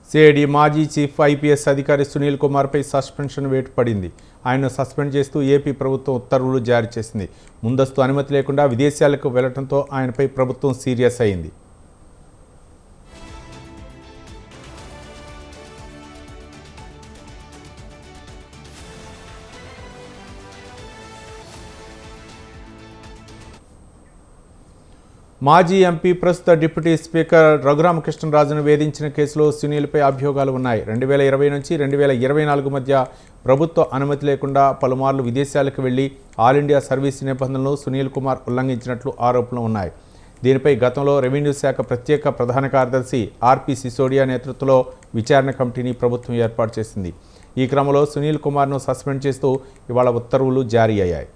CID మాజీ chief IPS అధికారి Sunil కుమార్పై suspension వేటు పడింది. ఆయన్ను సస్పెండ్ చేస్తూ ఏపీ ప్రభుత్వం ఉత్తర్వులు జారీ చేసింది. ముందస్తు అనుమతి లేకుండా విదేశాలకు వెళ్లడంతో ఆయనపై ప్రభుత్వం సీరియస్ అయింది. మాజీ ఎంపీ ప్రస్తుత డిప్యూటీ స్పీకర్ రఘురామకృష్ణరాజును వేధించిన కేసులో సునీల్పై అభియోగాలు ఉన్నాయి. 2020 నుంచి 2024 మధ్య ప్రభుత్వ అనుమతి లేకుండా పలుమార్లు విదేశాలకు వెళ్లి ఆల్ ఇండియా సర్వీస్ నిబంధనలను సునీల్ కుమార్ ఉల్లంఘించినట్లు ఆరోపణలు ఉన్నాయి. దీనిపై గతంలో రెవెన్యూ శాఖ ప్రత్యేక ప్రధాన కార్యదర్శి ఆర్పి సిసోడియా నేతృత్వంలో విచారణ కమిటీని ప్రభుత్వం ఏర్పాటు చేసింది. ఈ క్రమంలో సునీల్ కుమార్ను సస్పెండ్ చేస్తూ ఇవాళ ఉత్తర్వులు జారీ అయ్యాయి.